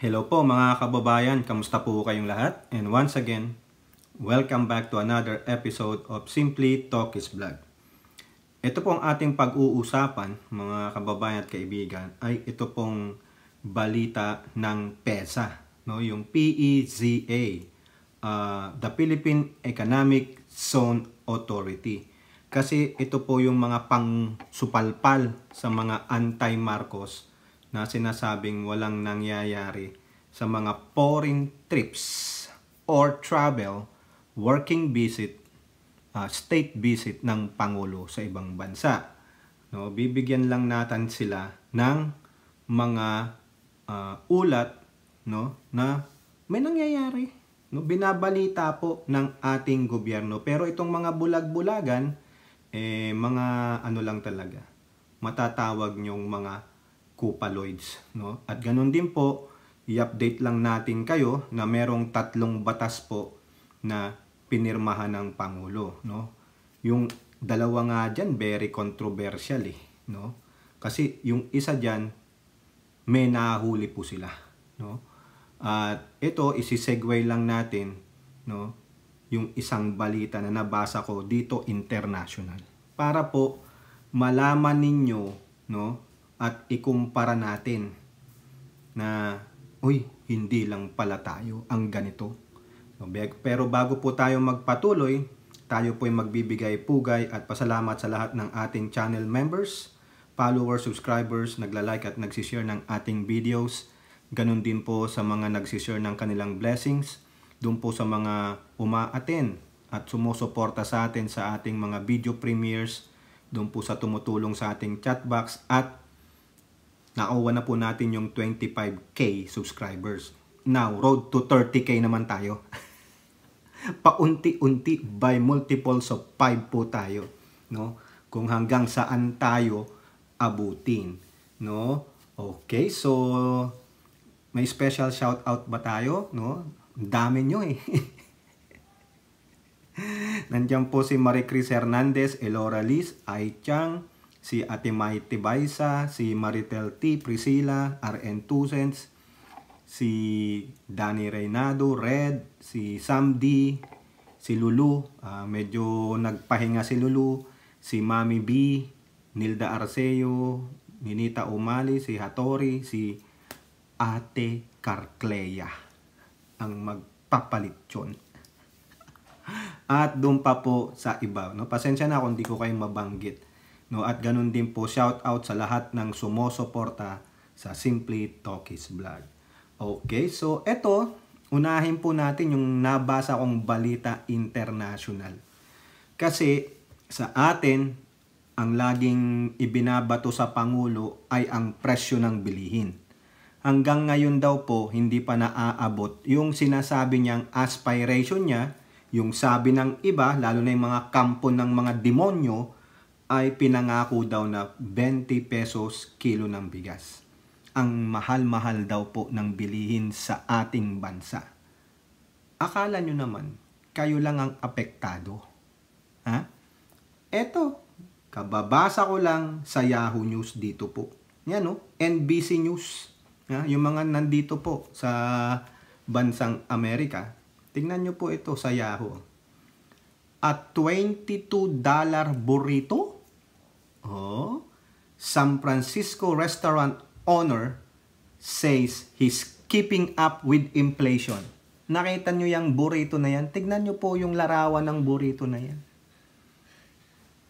Hello po mga kababayan, kamusta po kayong lahat? And once again, welcome back to another episode of Simply Talk is Vlog. Ito pong ating pag-uusapan mga kababayan at kaibigan ay ito pong balita ng PEZA, no? Yung PEZA, the Philippine Economic Zone Authority. Kasi ito po yung mga pang-supalpal sa mga anti-Marcos na sinasabing walang nangyayari sa mga foreign trips or travel, working visit, state visit ng Pangulo sa ibang bansa. No, bibigyan lang natin sila ng mga ulat, no, na may nangyayari. No, binabalita po ng ating gobyerno. Pero itong mga bulag-bulagan, mga ano lang talaga, matatawag nyong mga Kupaloids, no? At ganun din po, i-update lang natin kayo na merong 3 batas po na pinirmahan ng Pangulo, no? Yung dalawa nga dyan, very controversial no? Kasi yung isa dyan, may nahuli po sila, no? At ito, isi-segue lang natin, no? Yung isang balita na nabasa ko dito international. Para po malaman ninyo, no? At ikumpara natin na, hindi lang pala tayo ang ganito. Pero bago po tayo magpatuloy, tayo po ay magbibigay pugay at pasalamat sa lahat ng ating channel members, followers, subscribers, nagla-like at nagsishare ng ating videos. Ganun din po sa mga nagsishare ng kanilang blessings. Doon po sa mga uma-attend at sumusuporta sa atin sa ating mga video premieres. Doon po sa tumutulong sa ating chat box at nakuha na po natin yung 25K subscribers. Now, road to 30K naman tayo. Paunti-unti by multiples of 5 po tayo, no? Kung hanggang saan tayo abutin, no? Okay, so may special shout out ba tayo, no? Dami nyo Nandiyan po si Marie Cris Hernandez, Elora Liz, Ai Chang, si Ate Maite Baisa, si Maritel T. Priscilla, RN Tusens, si Danny Reynado, Red, si Sam D, si Lulu, medyo nagpahinga si Lulu, si Mami B, Nilda Arceo, Ninita Umali, si Hattori, si Ate Carcleya, ang magpapalityon. At doon pa po sa iba, no? Pasensya na kung di ko kayo mabanggit, no? At ganun din po shout out sa lahat ng sumusuporta sa Simply Talk is Vlog. Okay, so eto, unahin po natin yung nabasa kong balita international. Kasi sa atin, ang laging ibinabato sa Pangulo ay ang presyo ng bilihin. Hanggang ngayon daw po, hindi pa naaabot yung sinasabi niyang aspiration niya. Yung sabi ng iba, lalo na yung mga kampo ng mga demonyo, ay pinangako daw na 20 pesos kilo ng bigas. Ang mahal-mahal daw po ng bilihin sa ating bansa. Akala nyo naman, kayo lang ang apektado. Ha? Eto, kababasa ko lang sa Yahoo News dito po. Yan NBC News. Yung mga nandito po sa bansang Amerika. Tingnan nyo po ito sa Yahoo. At $22 burrito? San Francisco restaurant owner says he's keeping up with inflation. Nakita nyo yung burrito na yan? Tignan nyo po yung larawan ng burrito na yan.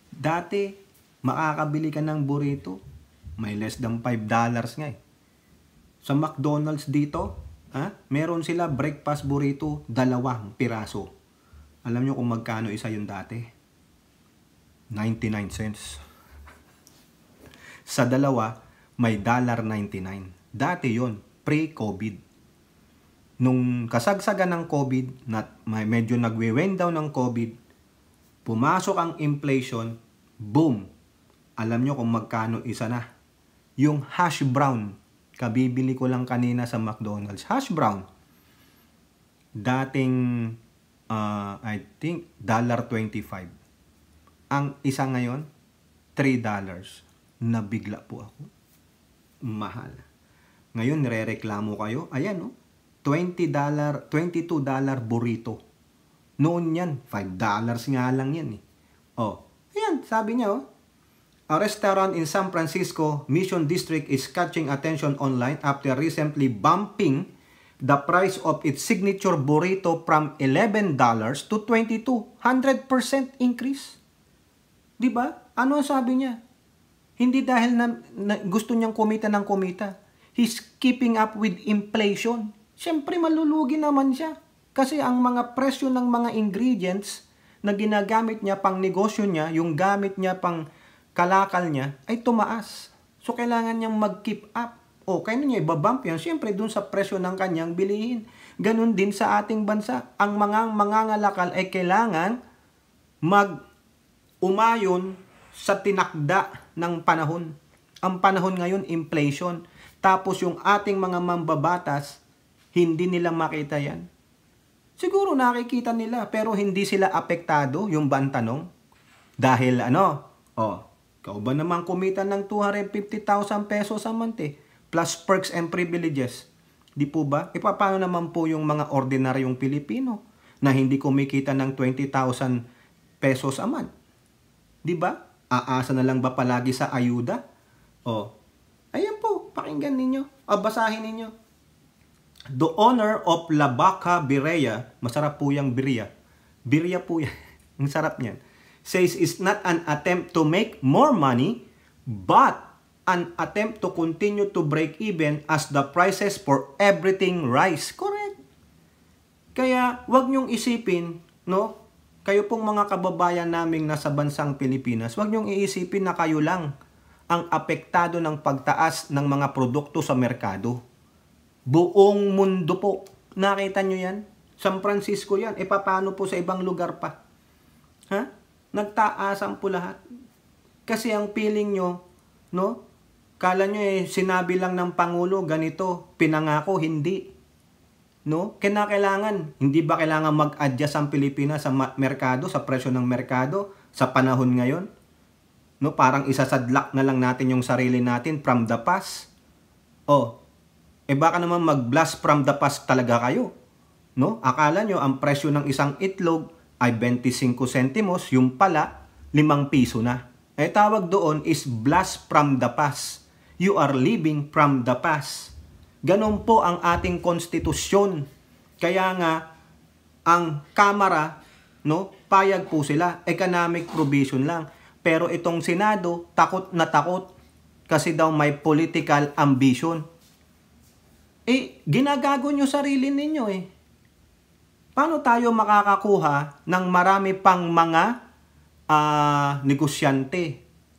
Dati, makakabili ka ng burrito, may less than $5 nga Sa McDonald's dito, meron sila breakfast burrito, 2 piraso. Alam nyo kung magkano isa yung dati? 99 cents. Sa dalawa, may $1.99. Dati yon pre-COVID. Nung kasagsagan ng COVID, medyo nagwe-wind down ng COVID, pumasok ang inflation, boom! Alam nyo kung magkano isa na? Yung hash brown, kabibili ko lang kanina sa McDonald's. Hash brown. Dating, I think, $1.25. Ang isa ngayon, $3. Nabigla po ako. Mahal. Ngayon, nirereklamo kayo. Ayan, no? $20, $22 burrito. Noon yan, $5 nga lang yan eh. Oh, ayan, sabi niya, oh. A restaurant in San Francisco Mission District is catching attention online after recently bumping the price of its signature burrito from $11 to $22. 100% increase. Diba? Ano ang sabi niya? Hindi dahil na gusto niyang kumita ng kumita. He's keeping up with inflation. Siyempre malulugi naman siya. Kasi ang mga presyo ng mga ingredients na ginagamit niya pang negosyo niya, yung gamit niya pang kalakal niya, ay tumaas. So, kailangan niyang mag-keep up. O, kaya niya ibabump yan, siyempre dun sa presyo ng kanyang bilihin. Ganun din sa ating bansa. Ang mga mangangalakal ay kailangan mag-umayon sa tinakda ng panahon. Ang panahon ngayon, inflation. Tapos yung ating mga mambabatas, hindi nila makita yan. Siguro nakikita nila, pero hindi sila apektado, yung bantanong. Dahil ikaw ba naman kumita ng 250,000 pesos a month plus perks and privileges? Di po ba? E paano naman po yung mga ordinaryong Pilipino na hindi kumikita ng 20,000 pesos a month? Di ba? Aasa na lang ba palagi sa ayuda? Ayan po, pakinggan ninyo. Basahin ninyo. The owner of La Vaca Birria, masarap po yung birria. Birria po yan. Ang sarap niyan. Says it's not an attempt to make more money, but an attempt to continue to break even as the prices for everything rise. Correct. Kaya, wag niyong isipin, no? Kayo pong mga kababayan naming nasa bansang Pilipinas, wag niyong iisipin na kayo lang ang apektado ng pagtaas ng mga produkto sa merkado. Buong mundo po. Nakita niyo yan? San Francisco yan. E paano po sa ibang lugar pa? Ha? Nagtaasan po lahat. Kasi ang feeling nyo, no? Kala nyo sinabi lang ng Pangulo, ganito, pinangako, hindi. No? Kailangan, hindi ba kailangan mag-adjust ang Pilipinas sa merkado, sa presyo ng merkado, sa panahon ngayon? No? Parang isasadlak na lang natin yung sarili natin from the past. Baka naman mag-blast from the past talaga kayo. No? Akala nyo, ang presyo ng isang itlog ay 25 centimos, yung pala 5 piso na. Tawag doon is blast from the past. You are living from the past. Ganon po ang ating konstitusyon. Kaya nga, ang Kamara, no, payag po sila, economic provision lang. Pero itong Senado, takot na takot kasi daw may political ambition. Ginagago nyo sarili ninyo Paano tayo makakakuha ng marami pang mga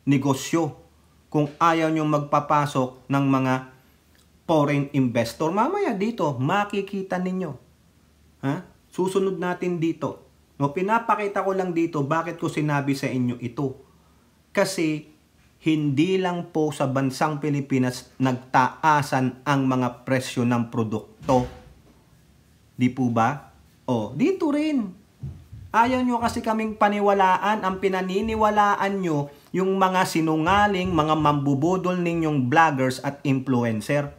negosyo kung ayaw nyo magpapasok ng mga foreign investor? Mamaya dito, makikita ninyo. Susunod natin dito. No, pinapakita ko lang dito bakit ko sinabi sa inyo ito. Kasi hindi lang po sa bansang Pilipinas nagtaasan ang mga presyo ng produkto. Di po ba? Dito rin. Ayaw nyo kasi kaming paniwalaan. Ang pinaniniwalaan nyo, yung mga sinungaling, mga mambubudol ninyong vloggers at influencer.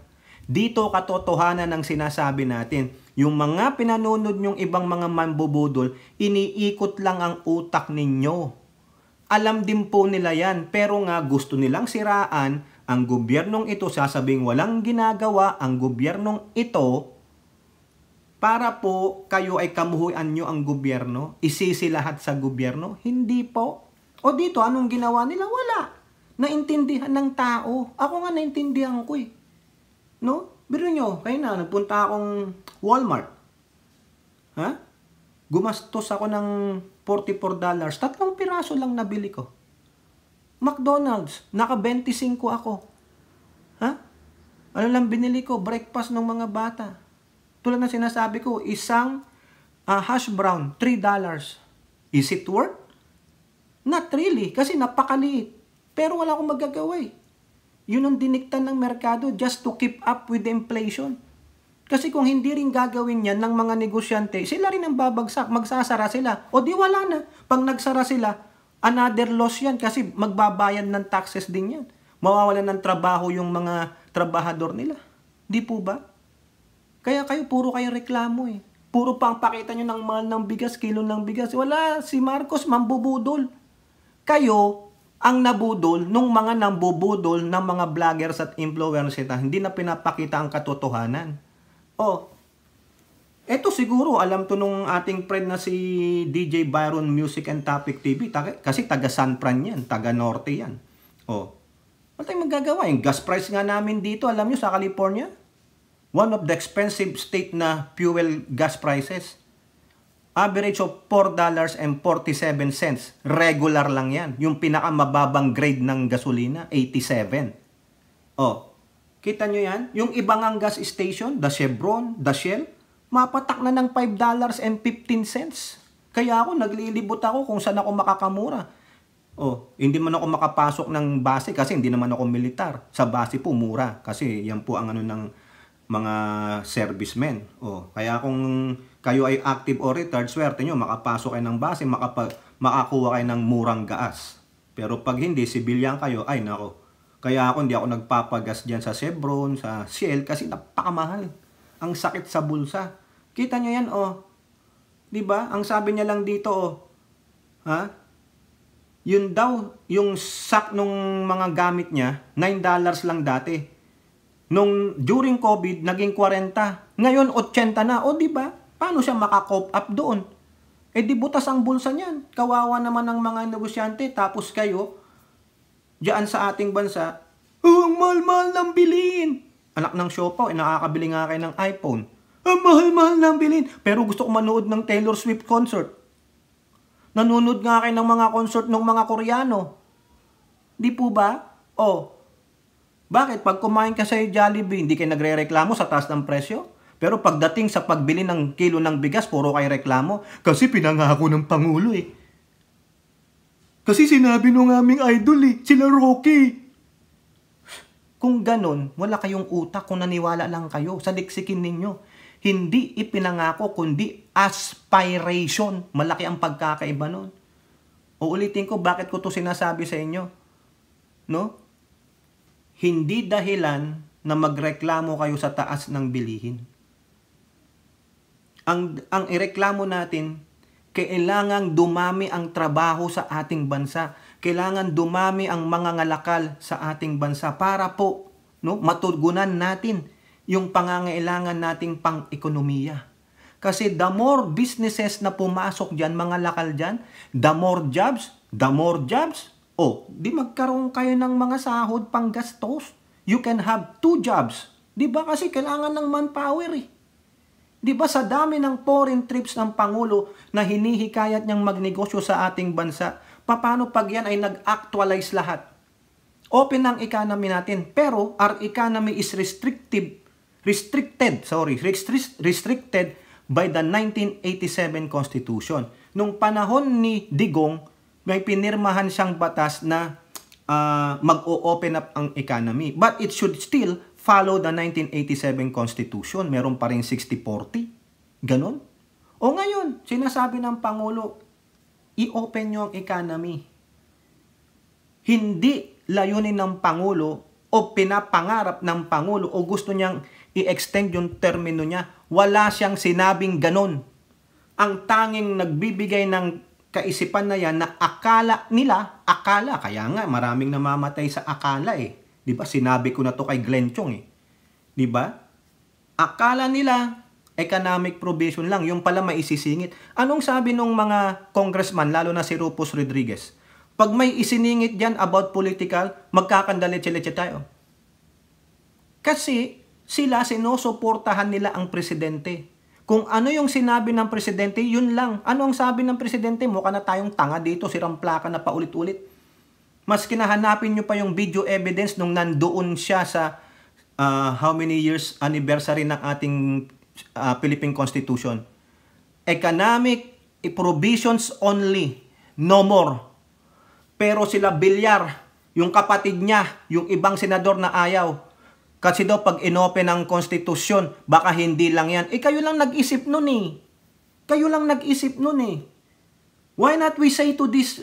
Dito katotohanan ng sinasabi natin. Yung mga pinanunod nyong ibang mga mambubudol, iniikot lang ang utak ninyo. Alam din po nila yan, pero nga gusto nilang siraan ang gobyernong ito. Sasabing walang ginagawa ang gobyernong ito para po kayo ay kamuhuan nyo ang gobyerno, isisi lahat sa gobyerno. Hindi po. Dito, anong ginawa nila? Wala. Naintindihan ng tao. Ako nga naintindihan ko No? Biro nyo, kayo na, nagpunta akong Walmart. Gumastos ako ng $44. 3 piraso lang nabili ko. McDonald's, naka 25 ako. Ano lang binili ko? Breakfast ng mga bata. Tulad na sinasabi ko, isang hash brown, $3. Is it worth? Not really, kasi napakaliit. Pero wala akong magagawa Yun ang diniktan ng merkado just to keep up with the inflation. Kasi kung hindi rin gagawin yan ng mga negosyante, sila rin ang babagsak, magsasara sila. Di wala na. Pag nagsara sila, another loss yan kasi magbabayad ng taxes din yan. Mawawalan ng trabaho yung mga trabahador nila. Di po ba? Kaya puro kayo reklamo eh. Puro pang pakita nyo ng mahal ng bigas, kilo ng bigas. Wala, si Marcos mambubudol. Kayo ang nabudol nung mga nambubudol ng mga vloggers at influencers na hindi na pinapakita ang katotohanan. Eto siguro, alam to nung ating friend na si DJ Byron Music and Topic TV. Kasi taga San Fran yan, taga Norte yan. Wala tayong magagawa. Yung gas price nga namin dito, alam nyo, sa California, one of the expensive state na fuel gas prices. Average of $4.47. Regular lang yan. Yung pinakamababang grade ng gasolina, 87. Kita nyo yan? Yung ibang ang gas station, the Chevron, the Shell, mapatak na ng $5.15. Kaya ako, naglilibot ako kung saan ako makakamura. Hindi man ako makapasok ng base kasi hindi naman ako militar. Sa base po, mura. Kasi yan po ang ano ng mga servicemen. Kaya kung kayo ay active or retired, swerte nyo, makapasok kayo ng base, makakuha kayo ng murang gas. Pero pag hindi, civilian kayo, ay nako. Kaya ako, hindi ako nagpapagas dyan sa Chevron, sa Shell, kasi napakamahal. Ang sakit sa bulsa. Kita nyo yan, Diba? Ang sabi niya lang dito, Yun daw, yung sack nung mga gamit niya, $9 lang dati. During COVID, naging 40. Ngayon, 80 na. Diba? Paano siya maka-cope up doon? Di butas ang bulsa niyan. Kawawa naman ng mga negosyante. Tapos kayo, diyan sa ating bansa, ang mahal-mahal ng bilhin. Anak ng siopaw, nakakabili nga kayo ng iPhone. Ang mahal-mahal ng bilhin. Pero gusto ko manood ng Taylor Swift concert. Nanonood nga kayo ng mga concert ng mga Koreano. Di po ba? Bakit? Pag kumain ka sa Jollibee, hindi kayo nagre-reklamo sa taas ng presyo? Pero pagdating sa pagbili ng kilo ng bigas, puro kayo reklamo. Kasi pinangako ng Pangulo eh. Kasi sinabi nung aming idol sila Rocky. Kung ganun, wala kayong utak kung naniwala lang kayo sa liksikin ninyo. Hindi ipinangako, kundi aspiration. Malaki ang pagkakaiba nun. Uulitin ko, bakit ko to sinasabi sa inyo? Hindi dahilan na magreklamo kayo sa taas ng bilihin. Ang ireklamo natin, kailangang dumami ang trabaho sa ating bansa. Kailangan dumami ang mga ngalakal sa ating bansa para po matugunan natin yung pangangailangan nating pang-ekonomiya. Kasi the more businesses na pumasok dyan, mga lakal dyan, the more jobs, di magkaroon kayo ng mga sahod pang gastos. You can have 2 jobs. Di ba? Kasi kailangan ng manpower eh. Di ba sa dami ng foreign trips ng Pangulo na hinihikayat niyang magnegosyo sa ating bansa, paano pag yan ay nag-actualize lahat? Open ang economy natin, pero our economy is restricted by the 1987 Constitution. Nung panahon ni Digong, may pinirmahan siyang batas na mag-o-open up ang economy. But it should still follow the 1987 Constitution. Meron pa rin 60-40. Ganon. Ngayon, sinasabi ng Pangulo, i-open nyo ang economy. Hindi layunin ng Pangulo o pinapangarap ng Pangulo o gusto niyang i-extend yung termino niya. Wala siyang sinabing ganon. Ang tanging nagbibigay ng kaisipan na yan na akala, kaya nga maraming namamatay sa akala eh. Di ba? Sinabi ko na to kay Glenn Chong eh. Di ba? Akala nila economic provision lang, yung pala maisisingit. Anong sabi nung mga congressman, lalo na si Rufus Rodriguez? Pag may isiningit dyan about political, magkakandalit-silitsi tayo. Kasi sila sinusuportahan nila ang presidente. Kung ano yung sinabi ng presidente, yun lang. Ano ang sabi ng presidente? Mukha na tayong tanga dito, siramplaka na paulit-ulit. Mas kinahanapin nyo pa yung video evidence nung nandoon siya sa how many years anniversary ng ating Philippine Constitution. Economic provisions only, no more. Pero sila Villar, yung kapatid niya, yung ibang senador na ayaw. Kasi daw pag inopen ang konstitusyon, baka hindi lang yan. Kayo lang nag-isip nun eh. Why not we say to these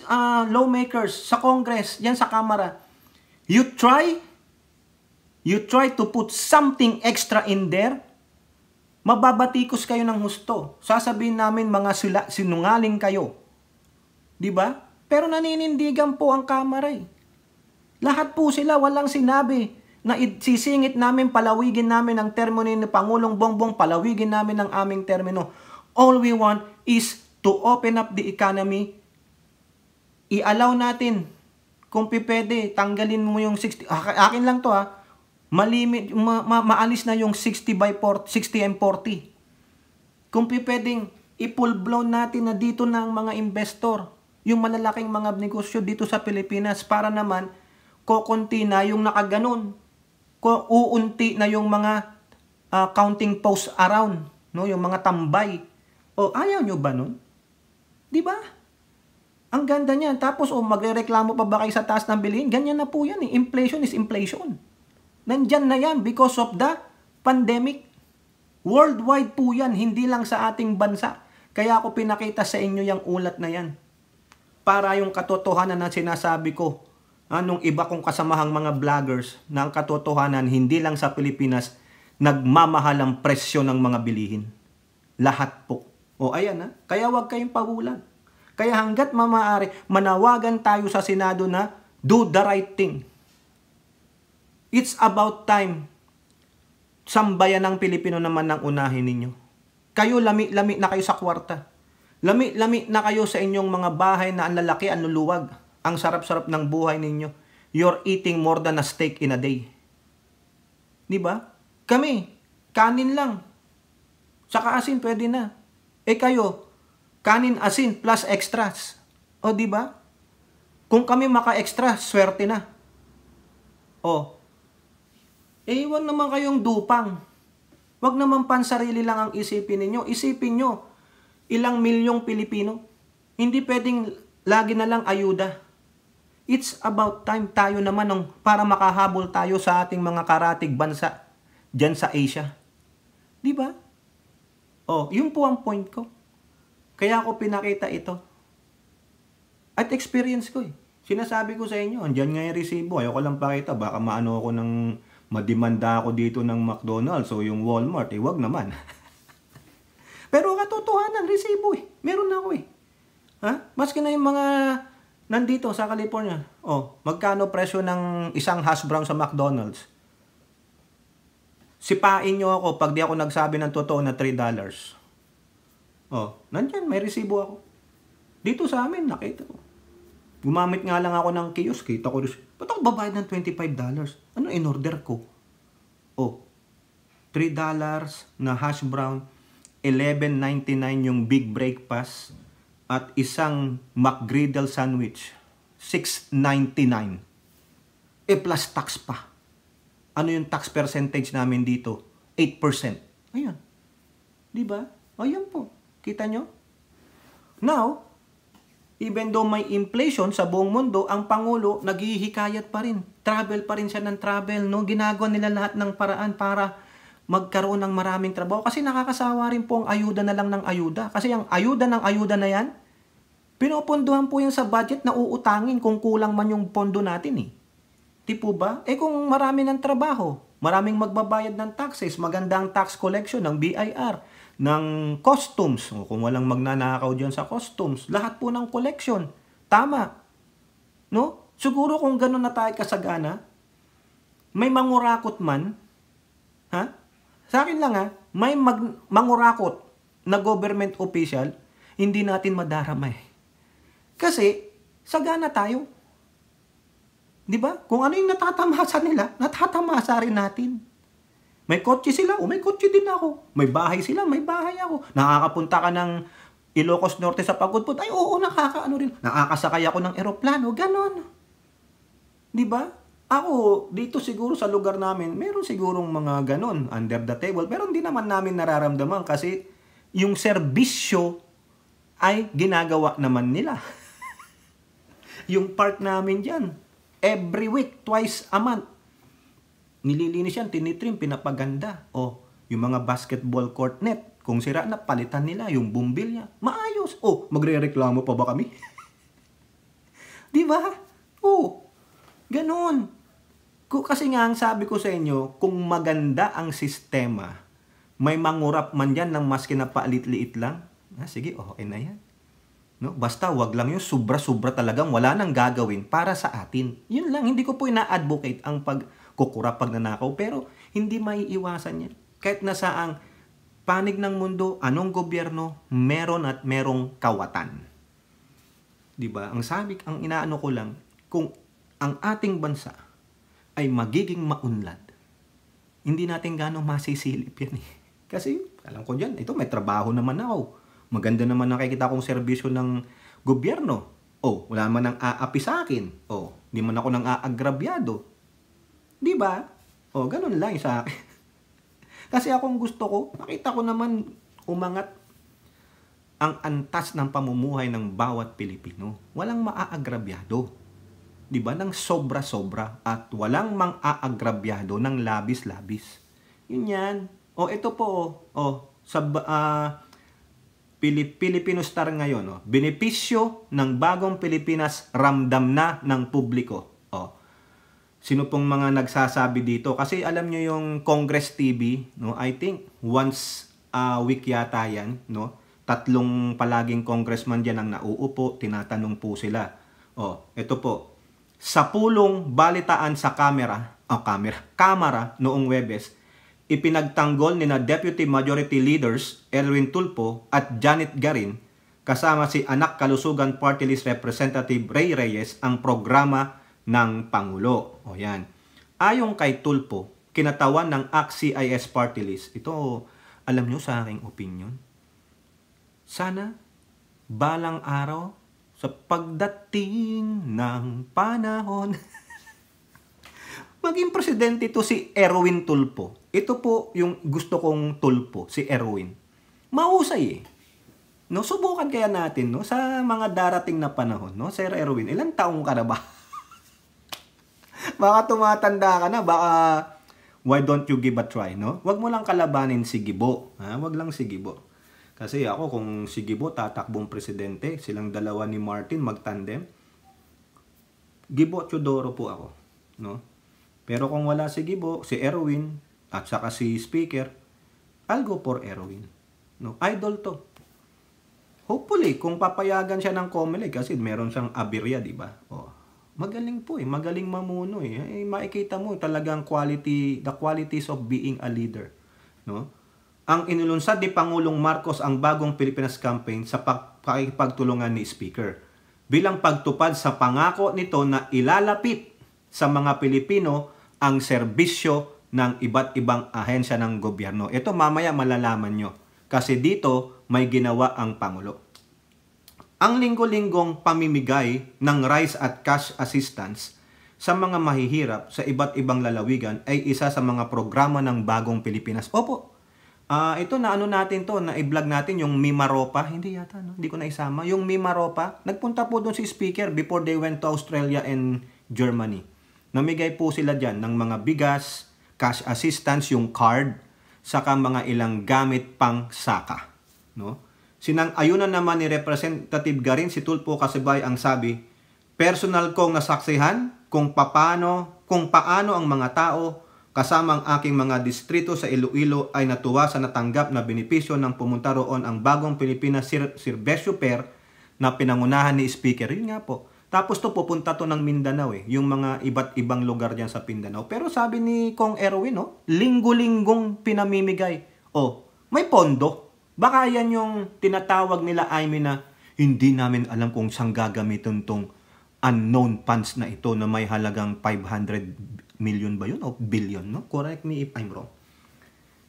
lawmakers sa Congress, yan sa Kamara, you try you try to put something extra in there, mababatikos kayo ng husto. Sasabihin namin mga sinungaling kayo. Di ba? Pero naninindigan po ang Kamara eh. Lahat po sila walang sinabi na sisingit namin, palawigin namin ang termino ni Pangulong Bongbong, palawigin namin ang aming termino. All we want is to open up the economy. I-allow natin, kung pipede, tanggalin mo yung 60, akin lang to malimit, maalis na yung 60 and 40. Kung pipedeng, i-full blown natin na dito na ang mga investor, yung malalaking mga negosyo dito sa Pilipinas, para naman, kokonti na yung nakaganon. Uunti na yung mga counting posts around, no? Yung mga tambay. Ayaw nyo ba nun? Di ba? Ang ganda niyan. Tapos, magrereklamo pa ba kayo sa taas ng bilihin? Ganyan na po yan eh. Inflation is inflation. Nandyan na yan because of the pandemic. Worldwide po yan, hindi lang sa ating bansa. Kaya ako pinakita sa inyo yung ulat na yan. Para yung katotohanan na sinasabi ko, nung iba kong kasamahang mga vloggers, na ang katotohanan, hindi lang sa Pilipinas, nagmamahal ang presyo ng mga bilihin. Lahat po. Ayan Kaya wag kayong pagulan. Kaya hanggat maaari, manawagan tayo sa Senado na do the right thing. It's about time. Sambayan ng Pilipino naman ang unahin ninyo. Kayo lami-lami na kayo sa kwarta. Lami-lami na kayo sa inyong mga bahay na ang lalaki, ang luluwag. Ang sarap-sarap ng buhay ninyo. You're eating more than a steak in a day. Di ba? Kami, kanin lang. Saka asin, pwede na. Kayo, kanin, asin, plus extras. Di ba? Kung kami maka-extra, swerte na. Wag naman kayong dupang. Wag naman pansarili lang ang isipin ninyo. Isipin nyo, ilang milyong Pilipino. Hindi pwedeng lagi na lang ayuda. It's about time tayo naman para makahabol tayo sa ating mga karatig bansa dyan sa Asia. Di ba? Yun po ang point ko. Kaya ako pinakita ito. At experience ko eh. Sinasabi ko sa inyo, andyan nga yung resibo. Ayoko lang pakita. Baka maano ako madimanda ako dito ng McDonald's o yung Walmart. Wag naman. Pero katotohanan, resibo eh. Meron na ako eh. Maski na yung mga nandito sa California. Magkano presyo ng isang hash brown sa McDonald's? Sipain nyo ako pag di ako nagsabi ng totoo na $3. Nandyan, may resibo ako. Dito sa amin, nakita ko. Gumamit nga lang ako ng kiosk. Kita ko, ba't ako babayad ng $25? Ano in-order ko? $3 na hash brown, $11.99 yung big breakfast, at isang McGriddle sandwich, $6.99. Plus tax pa. Ano yung tax percentage namin dito? 8%. Ayan. Diba? Ayan po. Kita nyo? Now, even though may inflation sa buong mundo, ang Pangulo naghihikayat pa rin. Travel pa rin siya ng travel. No? Ginagawa nila lahat ng paraan para magkaroon ng maraming trabaho. Kasi nakakasawa rin po ang ayuda na lang ng ayuda. Kasi ang ayuda ng ayuda na yan, pinupunduhan po yan sa budget na uutangin kung kulang man yung pondo natin eh. Di po ba? Kung marami ng trabaho, maraming magbabayad ng taxes, magandang tax collection ng BIR, ng customs, kung walang magnanakaw dyan sa customs, lahat po ng collection. Tama. No? Siguro kung gano'n na tayo kasagana, may mangurakot man, sa akin lang may mangurakot na government official, hindi natin madaramay. Kasi, sagana tayo. Di ba? Kung ano yung natatamasa nila, natatamasa rin natin. May kotse sila, may kotse din ako. May bahay sila, may bahay ako. Nakakapunta ka ng Ilocos Norte sa Pagudpud, nakakaano rin. Nakakasakay ako ng eroplano, ganon. Di ba? Ako, dito siguro sa lugar namin, meron sigurong mga ganon, under the table, pero hindi naman namin nararamdaman kasi yung serbisyo ay ginagawa naman nila. Yung park namin dyan, every week, twice a month, nililinis yan, tinitrim, pinapaganda. Yung mga basketball court net, kung sira na, palitan nila, yung bumbilya, maayos. Magre-reklamo pa ba kami? Di ba? Ganon. Kasi nga, ang sabi ko sa inyo, kung maganda ang sistema, may mangurap man dyan ng maski na paalit-liit lang, sige, okay na yan. No? Basta wag lang yung sobra-sobra talagang wala nang gagawin para sa atin. Yun lang, hindi ko po ina-advocate ang pagkukurap, pagnanakaw, pero hindi maiiwasan yan. Kahit nasaang panig ng mundo, anong gobyerno, meron at merong kawatan. Diba? Ang inaano ko lang, kung ang ating bansa ay magiging maunlad, hindi natin gano'ng masisilip yan eh. Kasi, alam ko dyan, ito may trabaho naman ako. Maganda naman nakikita kong serbisyo ng gobyerno. Wala naman nang aapi sa akin. Di man ako nang aagrabyado. Di ba? Ganun lang sa akin. Kasi akong gusto ko, nakita ko naman umangat ang antas ng pamumuhay ng bawat Pilipino. Walang maaagrabyado. Diba? Nang sobra-sobra at walang mang-aagrabyado ng labis-labis. Yun yan. Ito po. Sa Filipino Star ngayon. Benepisyo ng bagong Pilipinas ramdam na ng publiko. Sino pong mga nagsasabi dito? Kasi alam nyo yung Congress TV, no? I think once a week yata yan. No? 3 palaging congressman dyan ang nauupo. Tinatanong po sila. Ito po. Sa pulong balitaan sa kamera noong Webes, ipinagtanggol ni na Deputy Majority Leaders Erwin Tulfo at Janet Garin kasama si Anak Kalusugan Party List Representative Ray Reyes ang programa ng Pangulo. Yan. Ayon kay Tulfo, kinatawan ng ACT-CIS Party List. Ito, alam nyo sa aking opinion, sana balang araw sa pagdating ng panahon maging presidente ito si Erwin Tulfo. Ito po yung gusto kong Tulfo, si Erwin. Mahusay eh. No, subukan kaya natin no sa mga darating na panahon, no? Sir Erwin, ilang taong ka na ba? Baka tumatanda ka na, baka why don't you give a try, no? Wag mo lang kalabanin si Gibo, ha? Wag lang si Gibo. Kasi ako, kung si Gibo tatakbong presidente, silang dalawa ni Martin magtandem, Gibo Teodoro po ako. No? Pero kung wala si Gibo, si Erwin, at saka si Speaker, I'll go for Erwin. No? Idol to. Hopefully, kung papayagan siya ng COMELEC, kasi meron siyang aberya, di ba? Magaling po eh. Magaling mamuno eh. Makikita mo talagang the qualities of being a leader. No? Ang inilunsad ni Pangulong Marcos ang bagong Pilipinas campaign sa pakikipagtulungan ni Speaker bilang pagtupad sa pangako nito na ilalapit sa mga Pilipino ang serbisyo ng iba't ibang ahensya ng gobyerno. Ito mamaya malalaman nyo kasi dito may ginawa ang Pangulo. Ang linggo-linggong pamimigay ng rice at cash assistance sa mga mahihirap sa iba't ibang lalawigan ay isa sa mga programa ng bagong Pilipinas. Opo. Ito na natin to, na i-vlog natin yung Mimaropa. Hindi yata, no? Hindi ko na isama. Yung Mimaropa, nagpunta po doon si Speaker before they went to Australia and Germany. Namigay po sila dyan ng mga bigas, cash assistance, yung card, saka mga ilang gamit pang saka. No? Sinang-ayunan naman ni Representative Garin, si Tulfo Kasibay ang sabi, personal kong nasaksihan kung paano ang mga tao kasama ang aking mga distrito sa Iloilo ay natuwa sa natanggap na benepisyo ng pumunta roon ang bagong Pilipinas Serbisyo Per na pinangunahan ni Speaker. Yun nga po. Tapos to pupunta to ng Mindanao eh. Yung mga iba't ibang lugar dyan sa Mindanao. Pero sabi ni Kong Erwin, linggo-linggong pinamimigay. May pondo. Baka yan yung tinatawag nila, na hindi namin alam kung saan gagamitin tong unknown funds na ito na may halagang 500 million ba yun o billion, no? Correct me if I'm wrong.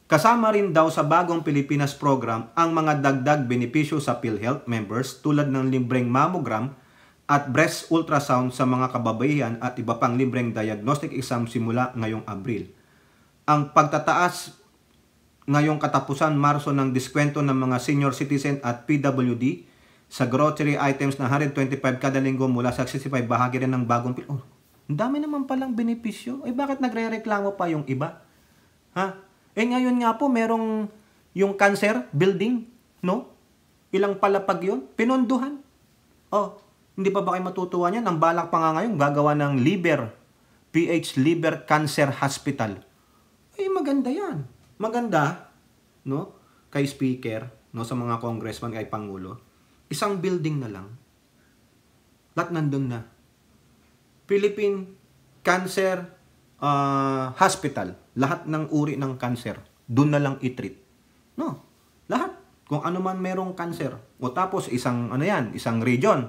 Kasama rin daw sa bagong Pilipinas program ang mga dagdag benepisyo sa PhilHealth members tulad ng libreng mammogram at breast ultrasound sa mga kababaihan at iba pang libreng diagnostic exam simula ngayong Abril. Ang pagtataas ngayong katapusan Marso ng diskwento ng mga senior citizen at PWD sa grocery items na 125 kada linggo mula sa 65 bahagi rin ng bagong ang dami naman palang benepisyo. Bakit nagre-reklamo pa yung iba? Ha? Ngayon nga po, merong yung cancer building, no? Ilang palapag yun? Pinonduhan. Hindi pa ba kayo matutuwa niyan? Ang balak pa nga ngayon, gagawa ng liver PH Liver Cancer Hospital. Ay, maganda yan. Maganda, no? Kay speaker, no? Sa mga congressman, kay Pangulo. Isang building na lang. Lahat nandun na. Philippine Cancer Hospital. Lahat ng uri ng cancer. Doon na lang i-treat. No? Lahat. Kung ano man merong cancer. O tapos, isang region.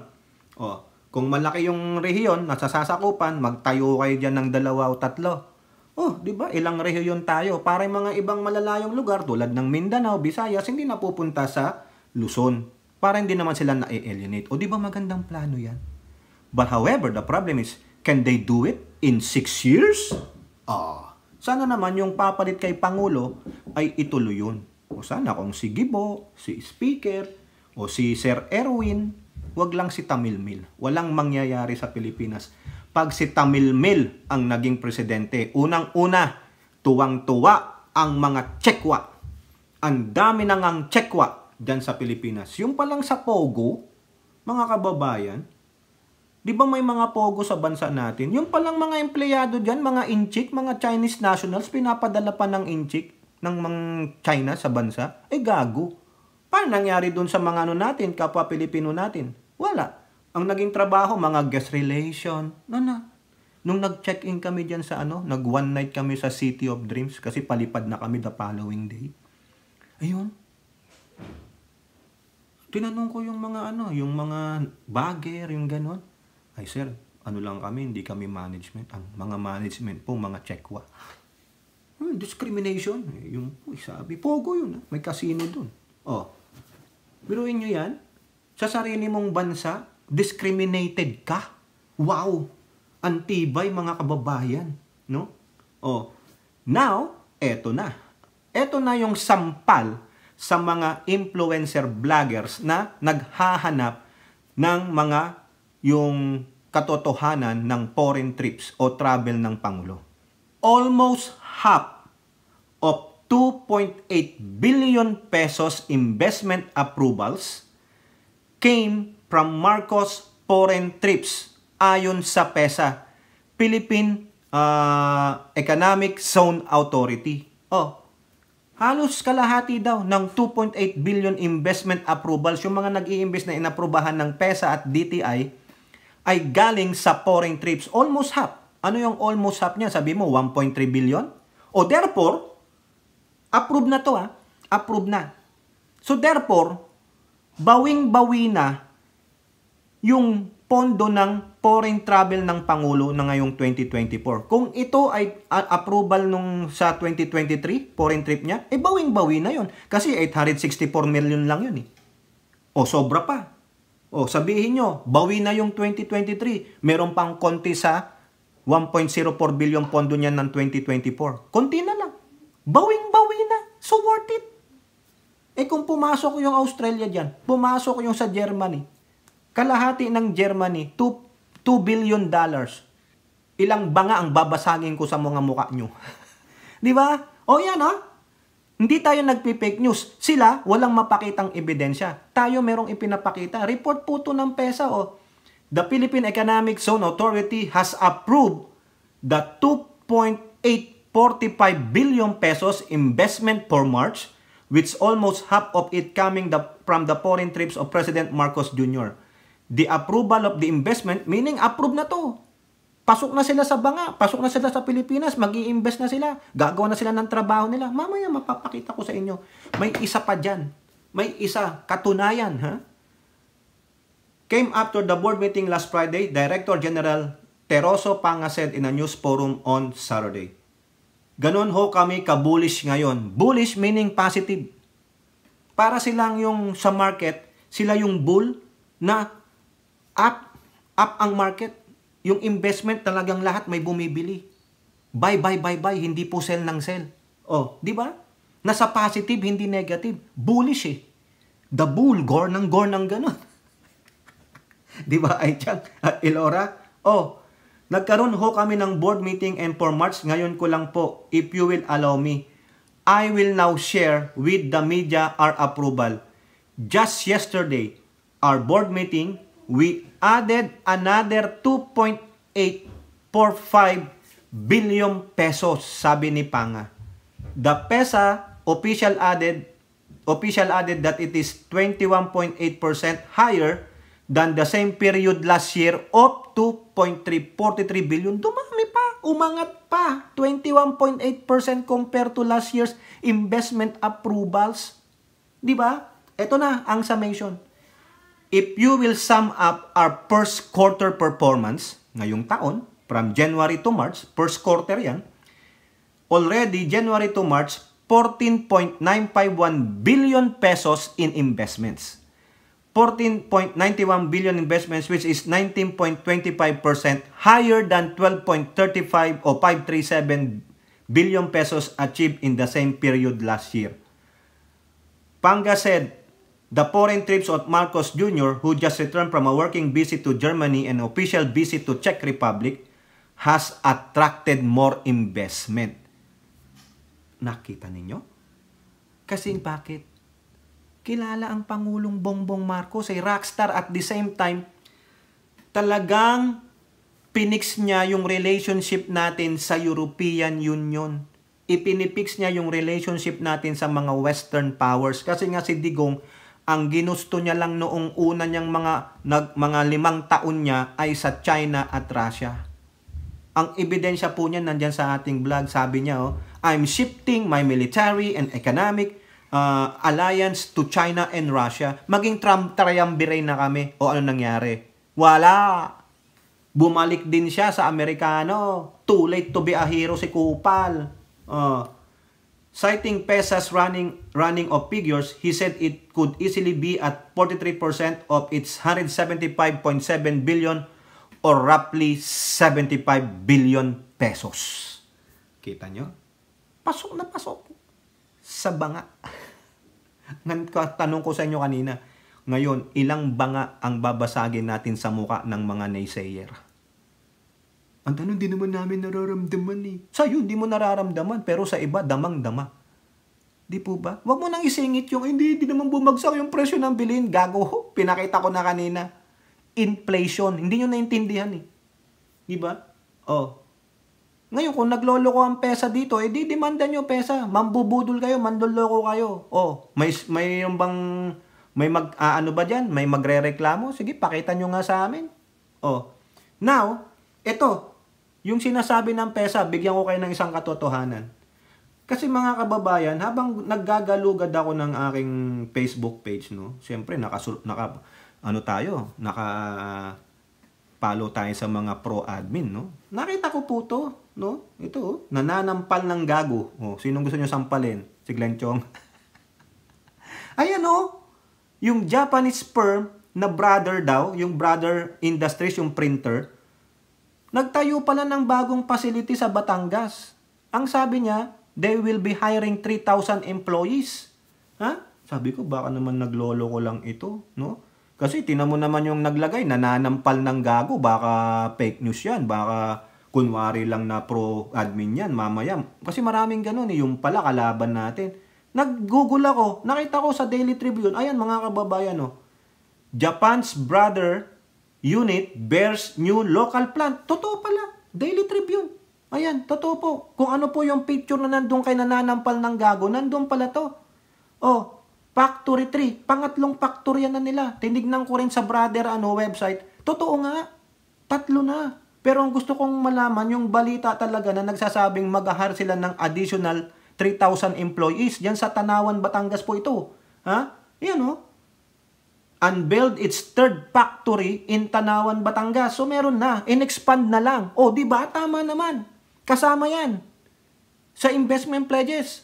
O, kung malaki yung rehiyon, nasa sasakupan, magtayo kayo dyan ng 2 o 3. Oh, di ba? Ilang rehiyon tayo. Para yung mga ibang malalayong lugar tulad ng Mindanao, Visayas, hindi napupunta sa Luzon. Para hindi naman sila na-alienate. O di ba magandang plano yan? But however, the problem is, can they do it in 6 years? Sana naman yung papalit kay Pangulo ay ituloy yun. O sana kung si Gibo, si Speaker, o si Sir Erwin, wag lang si Tamilmil. Walang mangyayari sa Pilipinas. Pag si Tamilmil ang naging presidente, unang-una, tuwang-tuwa ang mga Tsekwa. Ang dami nang ang Tsekwa dyan sa Pilipinas. Yung palang sa Pogo, mga kababayan, di ba may mga Pogo sa bansa natin? Yung palang mga empleyado dyan, mga inchik, mga Chinese nationals, pinapadala pa ng inchik ng mga China sa bansa? Gago. Paano nangyari dun sa mga natin, kapwa Pilipino natin? Wala. Ang naging trabaho, mga guest relation. Nung nag-check-in kami dyan sa nag one night kami sa City of Dreams kasi palipad na kami the following day. Ayun. Tinanong ko yung mga yung mga bagger, yung ganon. Ay sir, lang kami, hindi kami management. Ang mga management po, mga Tsekwa. Discrimination. Yung sabi, Pogo yun. May casino dun. Biruin nyo yan. Sa sarili mong bansa, discriminated ka. Wow! Antibay mga kababayan, no? Now, eto na. Eto na yung sampal sa mga influencer vloggers na naghahanap ng mga yung katotohanan ng foreign trips o travel ng Pangulo. Almost half of 2.8 billion pesos investment approvals came from Marcos foreign trips ayon sa PEZA, Philippine Economic Zone Authority. Halos kalahati daw ng 2.8 billion investment approvals, yung mga nag-i-invest na inaprubahan ng PEZA at DTI, ay galing sa foreign trips. Almost half. Ano yung almost half niya? Sabi mo, 1.3 billion? Therefore, approve na to Approve na. So therefore, bawing-bawi na yung pondo ng foreign travel ng Pangulo na ngayong 2024. Kung ito ay approval nung sa 2023, foreign trip niya, bawing-bawi na yun. Kasi 864 million lang yun . Sobra pa. Sabihin nyo, bawi na yung 2023. Meron pang konti sa 1.04 billion pondo niyan ng 2024. Konti na lang. Bawing-bawi na. So worth it. Kung pumasok yung Australia dyan, pumasok yung sa Germany, kalahati ng Germany, $2 billion. Ilang banga ang babasagin ko sa mga mukha nyo. Di ba? Yan Hindi tayo nagpi-fake news. Sila, walang mapakitang ebidensya. Tayo merong ipinapakita. Report po to ng PEZA The Philippine Economic Zone Authority has approved the 2.845 billion pesos investment for March, which almost half of it coming from the foreign trips of President Marcos Jr. The approval of the investment, meaning approve na to. Pasok na sila sa banga, pasok na sila sa Pilipinas, mag-i-invest na sila, gagawa na sila ng trabaho nila. Mamaya mapapakita ko sa inyo. May isa pa dyan. May isa, katunayan. Came after the board meeting last Friday, Director General Teroso Panga said in a news forum on Saturday. Ganon kami ka-bullish ngayon. Bullish meaning positive. Para silang yung sa market, sila yung bull na up ang market. Yung investment talagang lahat may bumibili. Buy, hindi po sell ng sell. Di ba? Nasa positive, hindi negative. Bullish The bull, gore ng ganon. Di ba, Aichang at Elora? Nagkaroon kami ng board meeting and for March, ngayon ko lang po, if you will allow me, I will now share with the media our approval. Just yesterday, our board meeting, we added another 2.845 billion pesos, sabi ni Panga. The PESA official added that it is 21.8% higher than the same period last year of 2.43 billion. Dumami pa, umangat pa, 21.8% compared to last year's investment approvals. Di ba? Ito na ang summation. If you will sum up our first quarter performance ngayong taon, from January to March, first quarter yan, already January to March, 14.951 billion pesos in investments. 14.91 billion investments, which is 19.25% higher than 12.35 or 537 billion pesos achieved in the same period last year. Panga said, the foreign trips of Marcos Jr., who just returned from a working visit to Germany and official visit to Czech Republic, has attracted more investment. Nakita ninyo? Kasi bakit? Kilala ang Pangulong Bongbong Marcos ay rockstar, at the same time, talagang pinix niya yung relationship natin sa European Union. Ipinipix niya yung relationship natin sa mga Western powers. Kasi nga si Digong, ang ginusto niya lang noong una niyang mga 5 taon niya ay sa China at Russia. Ang ebidensya po niya nandyan sa ating vlog. Sabi niya, I'm shifting my military and economic alliance to China and Russia. Maging triumvirate na kami. O ano nangyari? Wala. Bumalik din siya sa Amerikano. Too late to be a hero si Kupal. Citing PESA's running of figures, he said it could easily be at 43% of its 175.7 billion or roughly 75 billion pesos. Kita nyo? Pasok na pasok sa banga. Tanong ko sa inyo kanina, ngayon, ilang banga ang babasagin natin sa muka ng mga naysayer? Ang tanong, di naman namin nararamdaman eh. Sa'yo, hindi mo nararamdaman, pero sa iba, damang-dama. Di po ba? Huwag mo nang isingit yung, hindi naman bumagsak yung presyo ng bilhin. Gago, pinakita ko na kanina. Inflation. Hindi nyo naintindihan eh. Di ba? Ngayon, kung nagloloko ang PESA dito, di demanda nyo PESA. Mambubudol kayo, mandoloko kayo. May ano ba dyan? May magre-reklamo? Sige, pakita nyo nga sa amin. Now, ito, yung sinasabi ng PESA, bigyan ko kayo ng isang katotohanan. Kasi mga kababayan, habang naggagalugad ako ng aking Facebook page, no? Siyempre, naka-follow tayo sa mga pro-admin, no? Nakita ko po to, no? Ito, nananampal ng gago. Sinong gusto nyo sampalin? Si Glenn Chong. Ayan, yung Japanese firm na Brother daw, yung Brother Industries, yung printer, nagtayo pala ng bagong facility sa Batangas. Ang sabi niya, they will be hiring 3,000 employees. Sabi ko, baka naman naglolo ko lang ito, no? Kasi tinan mo naman yung naglagay, nananampal ng gago, baka fake news yan, baka kunwari lang na pro-admin yan, mamaya. Kasi maraming ganun yung pala kalaban natin. Nag-google ako, nakita ko sa Daily Tribune, ayan mga kababayan, Japan's Brother Unit bears new local plant. Totoo pala, Daily Tribune. Ayan, totoo po. Kung ano po yung picture na nandun kay nananampal ng gago, nandun pala to. Factory 3, pangatlong factory na nila. Tinignan ko rin sa Brother website. Totoo nga, 3 na. Pero ang gusto kong malaman, yung balita talaga na nagsasabing mag-hire sila ng additional 3,000 employees. Diyan sa Tanawan, Batangas po ito. Yan unveiled its third factory in Tanawan, Batangas. So meron na, in-expand na lang. Di ba? Tama naman. Kasama yan sa investment pledges.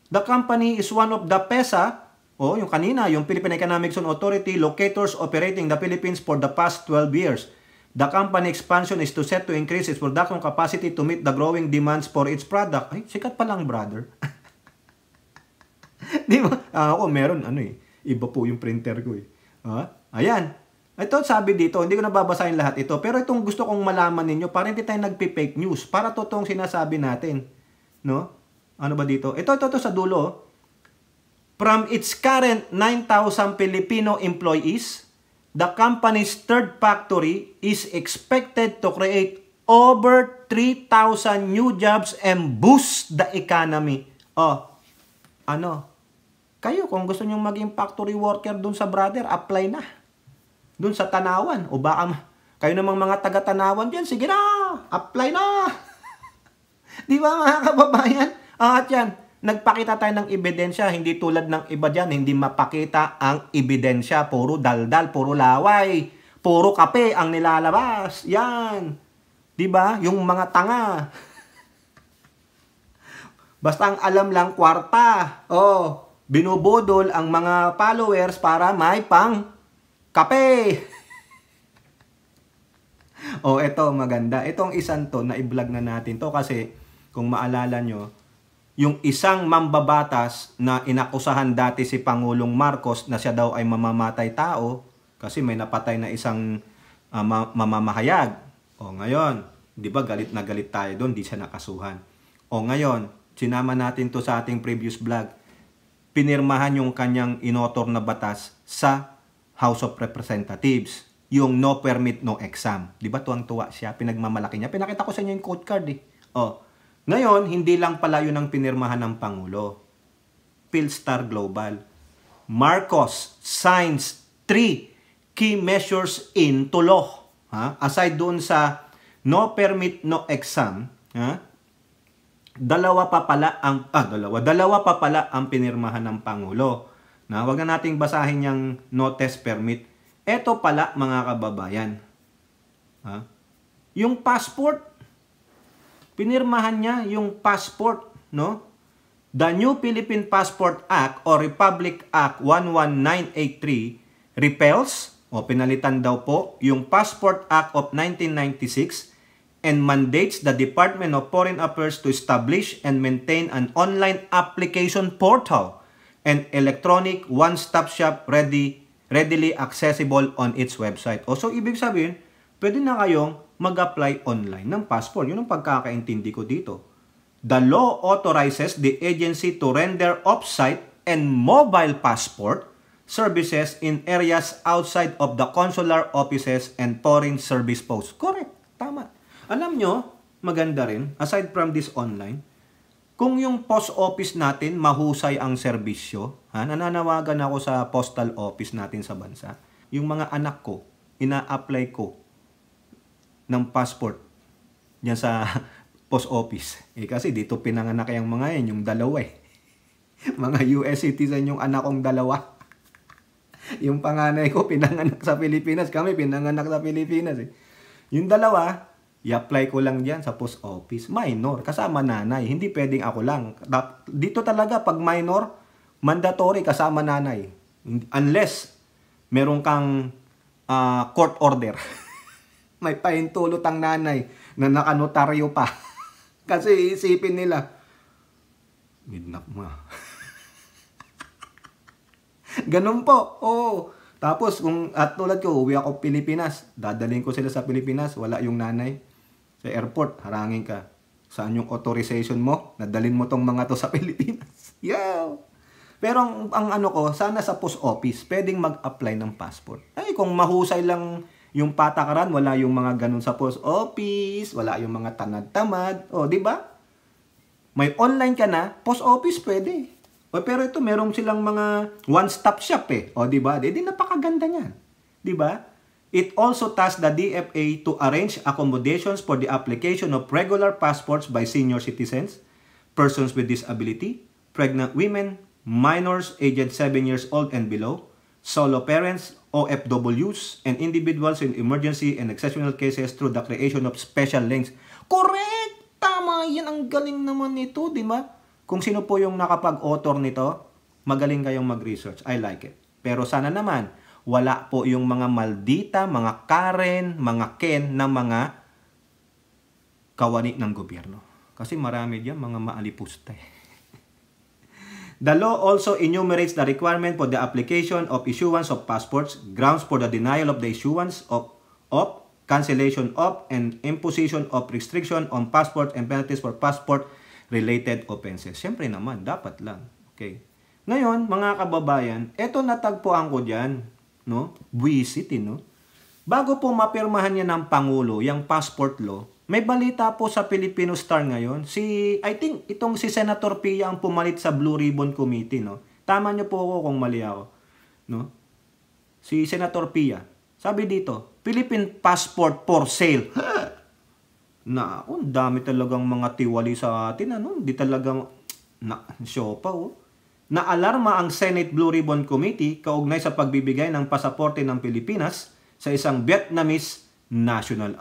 The company is one of the PESA, yung kanina, yung Philippine Economic Zone Authority locators operating the Philippines for the past 12 years. The company expansion is to set to increase its production capacity to meet the growing demands for its product. Ay, sikat pa lang, brother. Di ba? Ako, meron, iba po yung printer ko eh. Ayan. Ito, sabi dito, hindi ko nababasahin lahat ito, pero itong gusto kong malaman ninyo, para hindi tayo nagpi-fake news, para totoong sinasabi natin. No? Ano ba dito? Ito sa dulo. From its current 9,000 Filipino employees, the company's third factory is expected to create over 3,000 new jobs and boost the economy. Kayo kung gusto nyong maging factory worker dun sa brother, apply na. Dun sa Tanawan. O baka kayo namang mga taga-Tanawan dyan, sige na, apply na. Di ba mga kababayan? At yan, nagpakita tayo ng ebidensya, hindi tulad ng iba dyan, hindi mapakita ang ebidensya. Puro daldal, puro laway, puro kape ang nilalabas. Yan. Diba? Yung mga tanga. Basta ang alam lang, kwarta. Binubudol ang mga followers para may pang kape. Eto maganda. Itong isang to, na i-vlog na natin to kasi kung maalala nyo, yung isang mambabatas na inakusahan dati si Pangulong Marcos na siya daw ay mamamatay tao kasi may napatay na isang mamamahayag. Ngayon, di ba galit na galit tayo doon, di siya nakasuhan. Ngayon, sinama natin to sa ating previous vlog. Pinirmahan yung kanyang inotor na batas sa House of Representatives. Yung no permit, no exam. Di ba tuwang-tuwa siya, pinagmamalaki niya. Pinakita ko sa inyo yung code card eh. Ngayon, hindi lang pala yun ang pinirmahan ng Pangulo. Philstar Global. Marcos signs 3 key measures into law. Aside doon sa no permit, no exam, dalawa pa pala ang pinirmahan ng Pangulo. Wag na nating basahin yung no test permit. Ito pala mga kababayan. Yung passport, pinirmahan niya yung passport, no? The New Philippine Passport Act or Republic Act 11983 repeals pinalitan daw po yung Passport Act of 1996 and mandates the Department of Foreign Affairs to establish and maintain an online application portal and electronic one-stop shop readily accessible on its website. So, ibig sabihin, pwede na kayong mag-apply online ng passport. Yun ang pagkakaintindi ko dito. The law authorizes the agency to render off-site and mobile passport services in areas outside of the consular offices and foreign service posts. Correct. Tama. Alam nyo, maganda rin, aside from this online, kung yung post office natin mahusay ang serbisyo, nananawagan ako sa postal office natin sa bansa, yung mga anak ko, ina-apply ko ng passport yan sa post office. Kasi dito pinanganak yung mga yan, yung dalawa mga US citizen yung anak kong dalawa. Yung panganay ko pinanganak sa Pilipinas, kami pinanganak sa Pilipinas Yung dalawa, i-apply ko lang diyan sa post office. Minor, kasama nanay. Hindi pwedeng ako lang. Dito talaga, pag minor, mandatory kasama nanay. Unless, meron kang court order. May pahintulot ang nanay na nakanotaryo pa. Kasi isipin nila, midnap mo. Ganun po. Tapos, kung tulad ko, uwi ako Pilipinas, dadalhin ko sila sa Pilipinas, wala yung nanay. Sa airport, harangin ka. Saan yung authorization mo? Nadalhin mo tong mga to sa Pilipinas. Pero ang ano ko, sana sa post office, pwedeng mag-apply ng passport. Kung mahusay lang yung patakaran, wala yung mga ganun sa post office, wala yung mga tamad-tamad. Di ba? May online ka na, post office pwede. Pero ito, meron silang mga one-stop shop di ba? Di napakaganda niyan. Di ba? It also tasks the DFA to arrange accommodations for the application of regular passports by senior citizens, persons with disability, pregnant women, minors aged 7 years old and below, solo parents, OFWs, and individuals in emergency and exceptional cases through the creation of special links. Correct! Tama yan. Ang galing naman nito, di ba? Kung sino po yung nakapag-author nito, magaling kayong mag-research. I like it. Pero sana naman, wala po yung mga maldita, mga Karen, mga Ken na mga kawani ng gobyerno. Kasi marami diyan mga maalipusta. The law also enumerates the requirement for the application of issuance of passports, grounds for the denial of the issuance of cancellation of, and imposition of restriction on passport and penalties for passport-related offenses. Siyempre naman, dapat lang. Okay. Ngayon, mga kababayan, eto natagpuan ko dyan, no? Buisit, no? Bago po mapirmahan niya ng Pangulo, yung passport law, May balita po sa Filipino Star ngayon. I think itong si Senator Pia ang pumalit sa Blue Ribbon Committee, no? Tama niyo po ako kung mali ako, no? Si Senator Pia. Sabi dito, Philippine passport for sale. Na, ang dami talagang mga tiwali sa atin, ano? Hindi talagang siopa, oh. Naalarma ang Senate Blue Ribbon Committee kaugnay sa pagbibigay ng pasaporte ng Pilipinas sa isang Vietnamese national.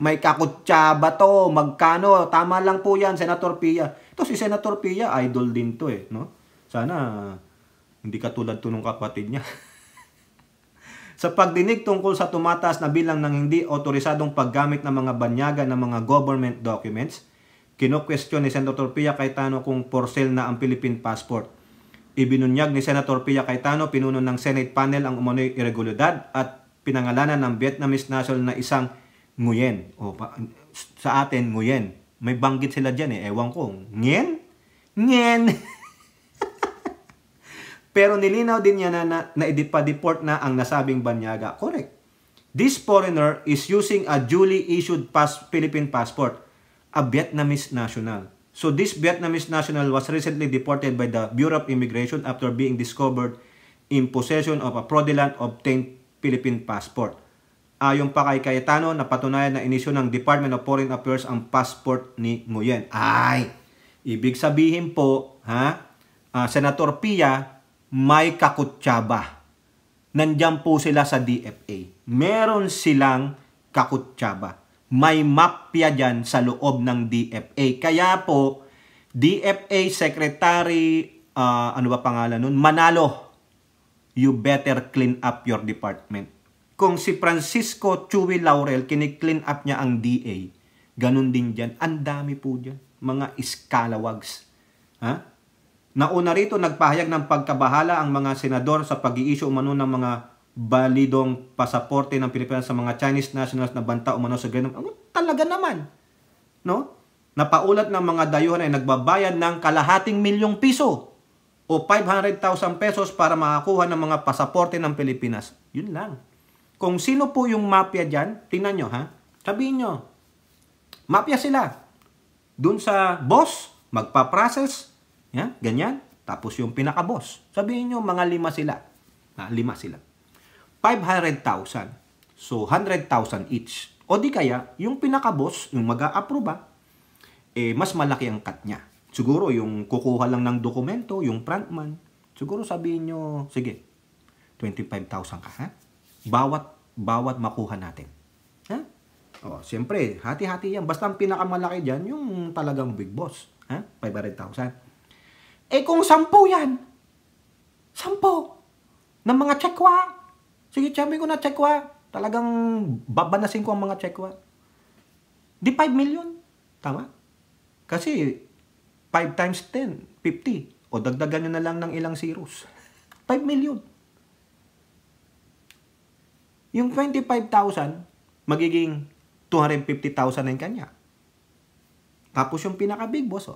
May kakutsaba to. Magkano? Tama lang po yan, Senator Pia. Ito si Senator Pia, idol din to eh, no? Sana hindi katulad to nung kapatid niya. Sa pagdinig tungkol sa tumataas na bilang ng hindi otorisadong paggamit ng mga banyaga ng mga government documents, kino-question ni Senator Pia Cayetano kung for sale na ang Philippine passport. Ibinunyag ni Senator Pia Cayetano, pinuno ng Senate panel ang umano'y irregularidad at pinangalanan ng Vietnamese national na isang Nguyen. Sa atin, Nguyen. May banggit sila dyan eh. Ewan ko. Nguyen? Nguyen! Pero nilinaw din niya na pa-deport na ang nasabing banyaga. Correct. This foreigner is using a duly issued Philippine passport, a Vietnamese national. So this Vietnamese national was recently deported by the Bureau of Immigration after being discovered in possession of a fraudulent obtained Philippine passport. Ayon pa kay Cayetano, napatunayan na inisyu ng Department of Foreign Affairs ang passport ni Nguyen. Ay, ibig sabihin po, Senator Pia, may kakutsaba. Nandyan po sila sa DFA. Meron silang kakutsaba. May mafia dyan sa loob ng DFA. Kaya po, DFA Secretary, ano ba pangalan nun? Manalo, you better clean up your department. Kung si Francisco Chuy Laurel, kini-clean up niya ang DA, ganun din dyan. Ang dami po dyan. Mga iskalawags. Nauna rito, nagpahayag ng pagkabahala ang mga senador sa pag-i-issue umano ng mga balidong pasaporte ng Pilipinas sa mga Chinese nationals na banta umano sa Greenham. Talaga naman. No? Napaulat ng mga dayuhan ay nagbabayad ng ₱250,000 o 500,000 pesos para makakuha ng mga pasaporte ng Pilipinas. Yun lang. Kung sino po yung mafia dyan, tingnan nyo sabihin nyo, mafia sila. Dun sa boss, magpa-process, ganyan. Tapos yung pinaka-boss, sabihin nyo, mga 5 sila. 5 sila. 500,000. So, 100,000 each. O di kaya, yung pinaka-boss, yung mag-a-approve, mas malaki ang cut niya. Siguro, yung kukuha lang ng dokumento, yung frontman, siguro sabihin nyo, sige, 25,000 ka, Bawat makuha natin. Siyempre, hati-hati yan. Basta ang pinakamalaki dyan, yung talagang big boss. 500,000. Kung 10 yan, 10 ng mga tsekwa. Sige, sabi ko na tsekwa. Talagang babanasin ko ang mga tsekwa. Di 5 million. Tama? Kasi 5 times 10, 50. O dagdagan nyo na lang ng ilang zeros. 5 million. Yung 25,000, magiging 250,000 na yung kanya. Tapos yung pinaka-big boss,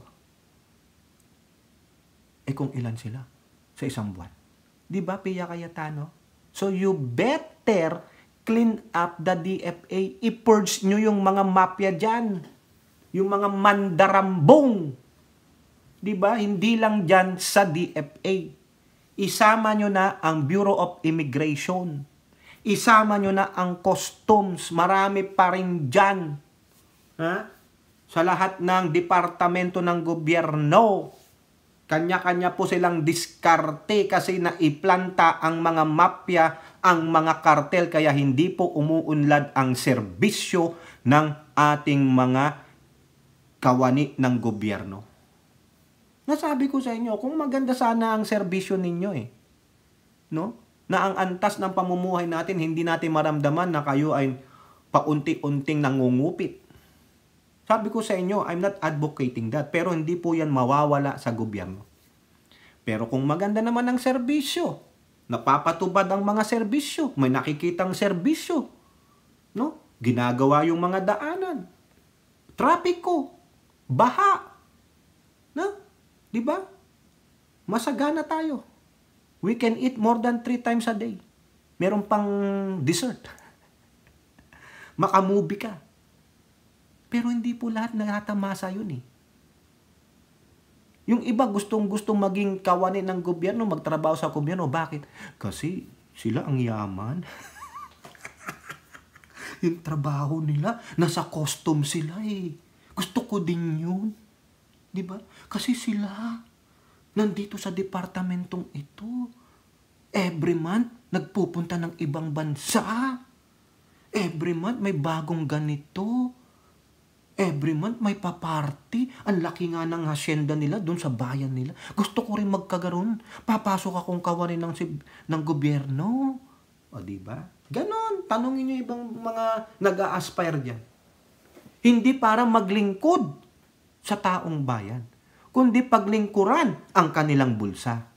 kung ilan sila sa isang buwan. Di ba, Pia Cayetano? So, you better clean up the DFA. I-purge nyo yung mga mafia dyan. Yung mga mandarambong. Di ba? Hindi lang dyan sa DFA. Isama nyo na ang Bureau of Immigration. Isama nyo na ang customs. Marami pa rin dyan. Sa lahat ng departamento ng gobyerno. Kanya-kanya po silang diskarte kasi naiplanta ang mga mafia, ang mga kartel. Kaya hindi po umuunlad ang serbisyo ng ating mga kawani ng gobyerno. Nasabi ko sa inyo, kung maganda sana ang serbisyo ninyo no? Na ang antas ng pamumuhay natin, hindi natin maramdaman na kayo ay paunti-unting nangungupit. Sabi ko sa inyo, I'm not advocating that, pero hindi po yan mawawala sa gobyerno. Pero kung maganda naman ang serbisyo, napapatubad ang mga serbisyo, may nakikitang serbisyo, no? Ginagawa yung mga daanan, trapiko, baha, no? Di ba? Masagana tayo. We can eat more than 3 times a day. Meron pang dessert. Makamovie ka. Pero hindi po lahat natatamasa yun eh. Yung iba gustong-gustong maging kawani ng gobyerno, magtrabaho sa gobyerno. Bakit? Kasi sila ang yaman. Yung trabaho nila, nasa custom sila eh. Gusto ko din yun. Diba? Kasi sila, nandito sa departamentong ito. Every month, nagpupunta ng ibang bansa. Every month, may bagong ganito. Every month may paparty. Ang laki nga ng hasyenda nila doon sa bayan nila. Gusto ko rin magkagaroon. Papasok akong kawani ng gobyerno. O diba? Ganon. Tanungin nyo ibang mga nag-a-aspire dyan. Hindi para maglingkod sa taong bayan, kundi paglingkuran ang kanilang bulsa.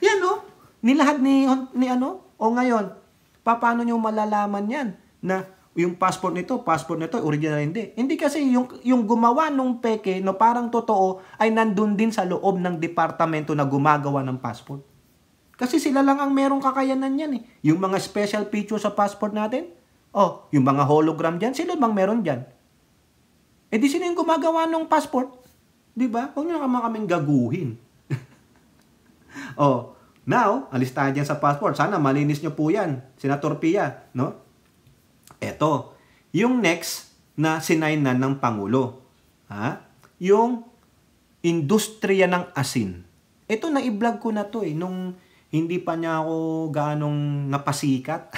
Yan o. Nilahad ni ano? O ngayon, paano nyo malalaman yan na yung passport nito, original hindi. Hindi kasi yung gumawa nung peke, no, parang totoo, ay nandun din sa loob ng departamento na gumagawa ng passport. Kasi sila lang ang merong kakayanan yan eh. Yung mga special feature sa passport natin, yung mga hologram dyan, sila bang meron dyan? Eh di sino yung gumagawa ng passport? Diba? Huwag nyo naman kaming gaguhin. Now, alis tayo dyan sa passport. Sana malinis nyo po yan, Senator Pia, no? Eto, yung next na sinainan ng Pangulo. Yung industriya ng asin. Ito, na-i-vlog ko na to eh, nung hindi pa niya ako ganong napasikat.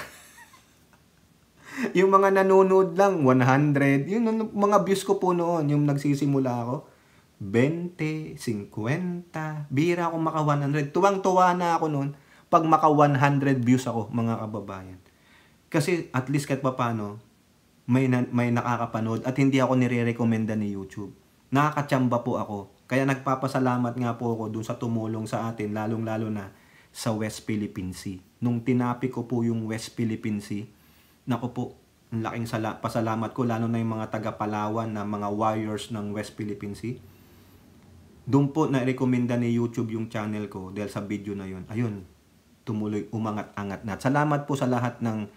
Yung mga nanonood lang, 100. Yung mga views ko po noon, yung nagsisimula ako, 20, 50, bihira ako maka 100. Tuwang-tuwa na ako noon pag maka 100 views ako, mga kababayan. Kasi at least kahit paano, may nakakapanood at hindi ako nire-recommenda ni YouTube. Nakakatsamba po ako. Kaya nagpapasalamat nga po ako dun sa tumulong sa atin, lalong-lalo na sa West Philippine Sea. Nung tinapi ko po yung West Philippine Sea, naku po, ang laking pasalamat ko, lalo na yung mga taga-Palawan na mga warriors ng West Philippine Sea. Doon po na-recommenda ni YouTube yung channel ko dahil sa video na yun. Ayun, tumuloy, umangat-angat na. Salamat po sa lahat ng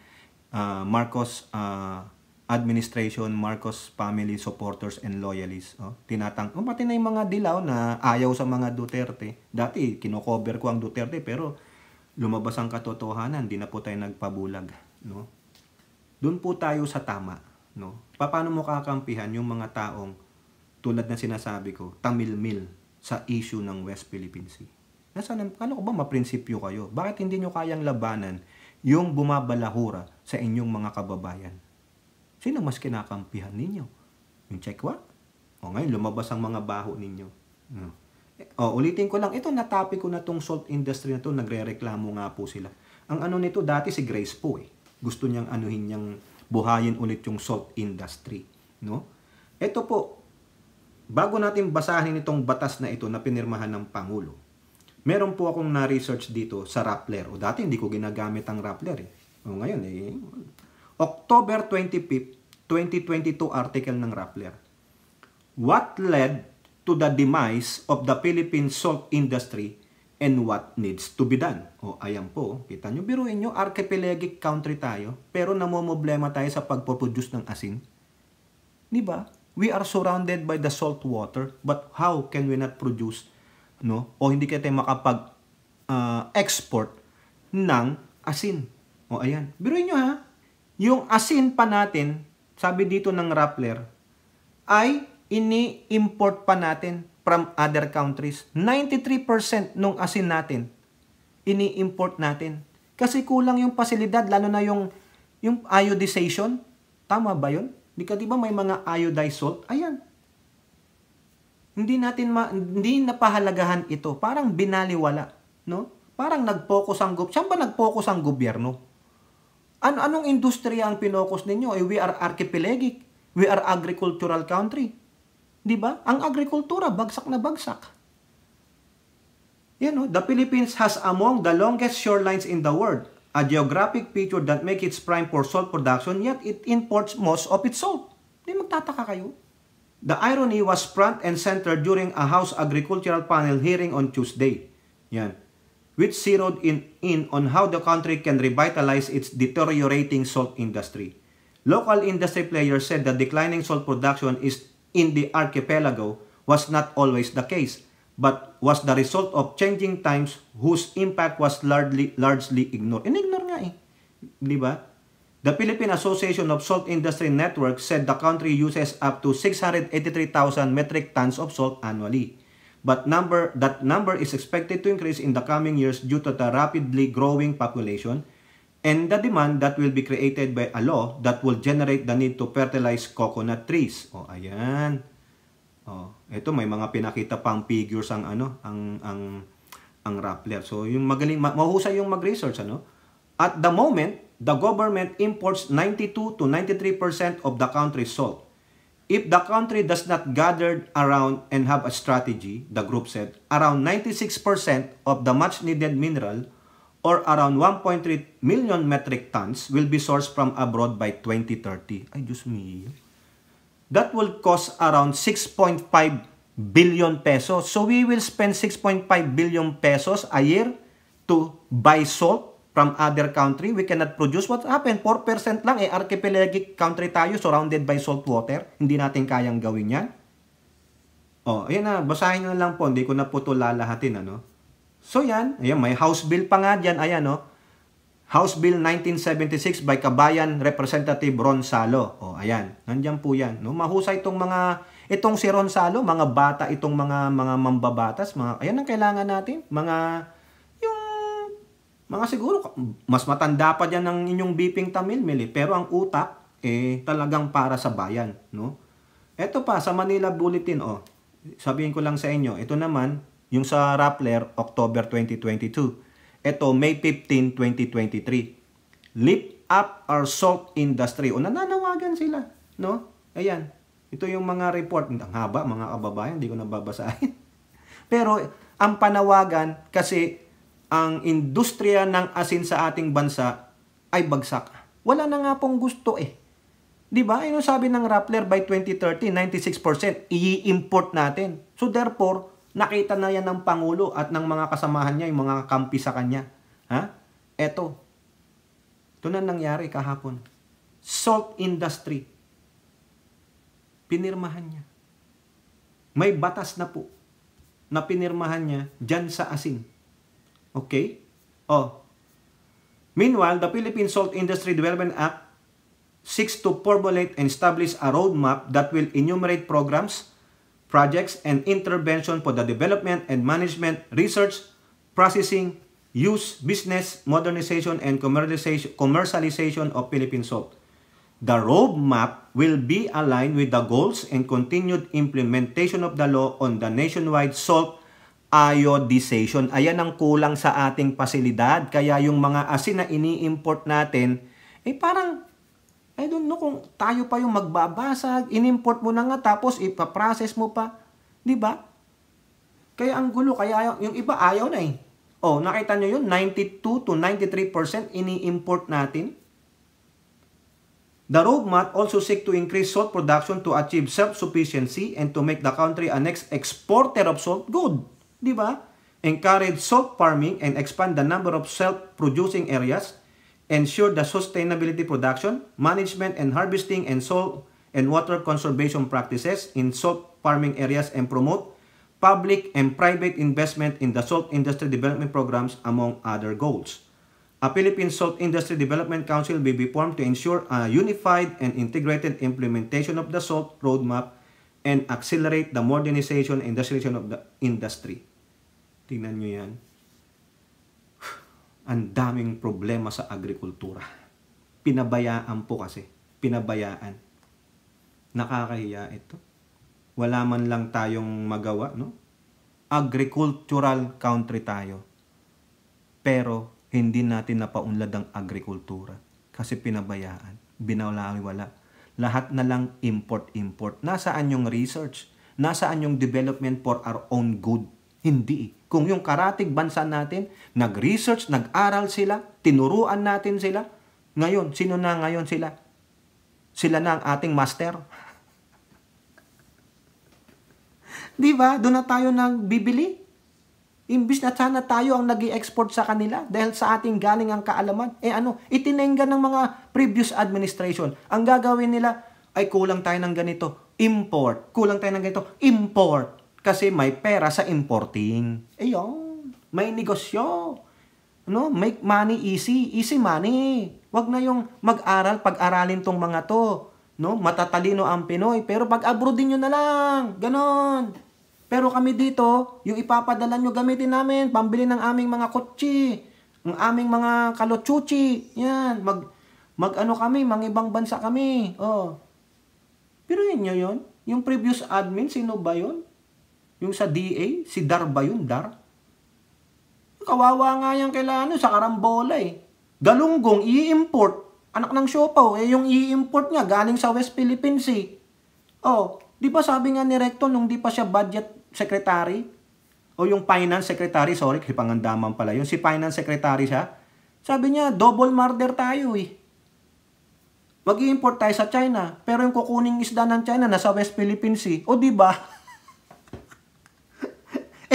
Marcos administration, Marcos family supporters and loyalists. Pati na yung mga dilaw na ayaw sa mga Duterte. Dati, kinocover ko ang Duterte pero lumabas ang katotohanan, di na po tayo nagpabulag. No? Doon po tayo sa tama. No? Paano mo kakampihan yung mga taong tulad na sinasabi ko, tamilmil sa issue ng West Philippine Sea? Ano ko ba maprinsipyo kayo? Bakit hindi nyo kayang labanan yung bumabalahura sa inyong mga kababayan? Sino mas kinakampihan ninyo? Yung Chekwa? Ngayon, lumabas ang mga baho ninyo. Ulitin ko lang, ito natapi ko na tong salt industry na to, nagre-reklamo nga po sila. Ang ano nito, dati si Grace po eh. Gusto niyang buhayin ulit yung salt industry. No? Ito po, bago natin basahin itong batas na ito na pinirmahan ng Pangulo, meron po akong na-research dito sa Rappler. Dati hindi ko ginagamit ang Rappler eh. Ngayon October 25, 2022 article ng Rappler. What led to the demise of the Philippine salt industry and what needs to be done? Ayan po. Kita nyo, biruin nyo, archipelagic country tayo, pero namomoblema tayo sa pagpoproduce ng asin. Diba? We are surrounded by the salt water, but how can we not produce, no? O hindi tayo makapag-export ng asin. Ayan. Biruin nyo ha. Yung asin pa natin, sabi dito ng Rappler, ay ini-import pa natin from other countries. 93% nung asin natin, ini-import natin. Kasi kulang yung pasilidad, lalo na yung iodization. Tama ba yun? Di ba may mga iodized salt? Ayan. Hindi napahalagahan ito. Parang binaliwala. No? Parang nag-focus ang gobyerno. Saan ba nag-focus ang gobyerno? Anong industriya ang pinokus ninyo? We are archipelagic. We are agricultural country. Di ba? Ang agrikultura, bagsak na bagsak. The Philippines has among the longest shorelines in the world, a geographic feature that makes it prime for salt production, yet it imports most of its salt. Di magtataka kayo? The irony was front and center during a House Agricultural Panel hearing on Tuesday. Yan. which zeroed in on how the country can revitalize its deteriorating salt industry. Local industry players said that declining salt production is in the archipelago was not always the case, but was the result of changing times whose impact was largely ignored. Ignore nga eh. Di ba? The Philippine Association of Salt Industry Network said the country uses up to 683,000 metric tons of salt annually. But that number is expected to increase in the coming years due to the rapidly growing population and the demand that will be created by a law that will generate the need to fertilize coconut trees. O, ayan. O, ito may mga pinakita pang figures ang ang Rappler. So, yung magaling, mahusay yung mag-research, ano? At the moment, the government imports 92 to 93% of the country's salt. If the country does not gather around and have a strategy, the group said, around 96% of the much-needed mineral, or around 1.3 million metric tons, will be sourced from abroad by 2030. Ay, Diyos mio. That will cost around 6.5 billion pesos. So we will spend 6.5 billion pesos a year to buy salt from other country. We cannot produce. What happened? 4% lang eh. Archipelagic country tayo, surrounded by salt water. Hindi natin kayang gawin yan. Oh, ayan na. Basahin na lang po. Hindi ko na po ito lalahatin. Ano? So yan. Ayan, may House Bill pa nga dyan. Ayan, no? House Bill 1976 by Kabayan Representative Ron Salo. Oh, ayan. Nandiyan po yan. No? Mahusay itong si Ron Salo, mga bata, itong mga mambabatas. Ayan ang kailangan natin. Mga siguro, mas matanda pa dyan ng inyong Biping Tamilmil. Pero ang utak, talagang para sa bayan. No? Ito pa, sa Manila Bulletin, sabihin ko lang sa inyo, ito naman, yung sa Rappler, October 2022. Ito, May 15, 2023. Lift up our salt industry. Nananawagan sila. No? Ayan. Ito yung mga report. Ang haba, mga kababayan, hindi ko nababasahin. Pero, ang panawagan, kasi, ang industriya ng asin sa ating bansa ay bagsak. Wala na nga pong gusto eh. Di ba? Ano sabi ng Rappler by 2030, 96% i-import natin. So therefore, nakita na yan ng Pangulo at ng mga kasamahan niya, yung mga kampi sa kanya. Ha? Ito na nangyari kahapon. Salt industry. Pinirmahan niya. May batas na po na pinirmahan niya dyan sa asin. Okay? Meanwhile, the Philippine Salt Industry Development Act seeks to formulate and establish a roadmap that will enumerate programs, projects, and intervention for the development and management, research, processing, use, business, modernization, and commercialization of Philippine salt. The roadmap will be aligned with the goals and continued implementation of the law on the nationwide salt iodization. Ayan ang kulang sa ating pasilidad. Kaya yung mga asin na ini-import natin, parang, I don't know kung tayo pa yung magbabasag, in-import mo na nga, tapos ipaprocess mo pa. Di ba? Kaya ang gulo, kaya yung iba ayaw na eh. Nakita nyo yun, 92 to 93% ini-import natin. The roadmap also seek to increase salt production to achieve self-sufficiency and to make the country a next exporter of salt. Good. Di ba? Encourage salt farming and expand the number of self-producing areas, ensure the sustainability production, management and harvesting and salt and water conservation practices in salt farming areas, and promote public and private investment in the salt industry development programs, among other goals. A Philippine Salt Industry Development Council will be formed to ensure a unified and integrated implementation of the salt roadmap and accelerate the modernization and industrialization of the industry. Tingnan nyo yan. Ang daming problema sa agrikultura. Pinabayaan po kasi. Pinabayaan. Nakakahiya ito. Wala man lang tayong magawa, no? Agricultural country tayo. Pero hindi natin napaunlad ang agrikultura. Kasi pinabayaan. Binawala-wala. Lahat na lang import-import. Nasaan yung research? Nasaan yung development for our own good? Hindi. Kung yung karatig bansa natin, nag-research, nag-aral sila, tinuruan natin sila, ngayon, sino na ngayon sila? Sila na ang ating master. Di ba? Doon na tayo nang bibili. Imbis na sana tayo ang nag-i-export sa kanila dahil sa ating galing ang kaalaman. Itinengga ng mga previous administration. Ang gagawin nila ay kulang tayo ng ganito, import. Kulang tayo ng ganito, import. Kasi may pera sa importing. May negosyo. Make money easy. Easy money. Wag na yung mag-aral, pag-aralin tong mga to. Matatalino ang Pinoy. Pero pag-abroadin nyo na lang. Ganon. Pero kami dito, yung ipapadala nyo gamitin namin, pambili ng aming mga kotse, ng aming mga kalotsuchi. Yan. Kami, mga ibang bansa kami. Pero yun yun. Yung previous admin, sino ba yun? Yung sa DA, si Dar ba yun? Dar? Kawawa nga yan kailangan sa karambola eh. Galunggong, i-import. Anak ng siopaw, yung i-import niya galing sa West Philippines eh. Di ba sabi nga ni Recto nung di pa siya budget secretary? O yung finance secretary, sorry, pangandaman pala yun. Si finance secretary siya. Sabi niya, double murder tayo eh. Mag-i-import tayo sa China, pero yung kukuning isda ng China nasa West Philippines eh. Di ba?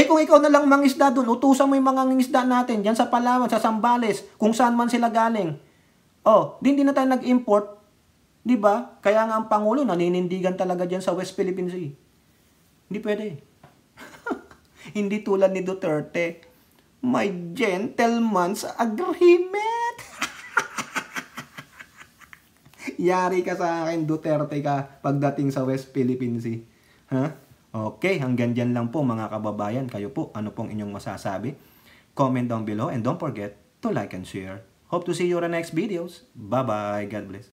Kung ikaw na lang mangisda dun, utusan mo yung mga isda natin dyan sa Palawan, sa Zambales, kung saan man sila galing. Hindi na tayo nag-import. Di ba? Kaya nga ang Pangulo naninindigan talaga dyan sa West Philippines eh. Hindi pwede. Hindi tulad ni Duterte. May gentleman's agreement. Yari ka sa akin, Duterte ka, pagdating sa West Philippines Sea. Okay, hanggang dyan lang po mga kababayan. Kayo po, ano pong inyong masasabi? Comment down below and don't forget to like and share. Hope to see you on the next videos. Bye-bye. God bless.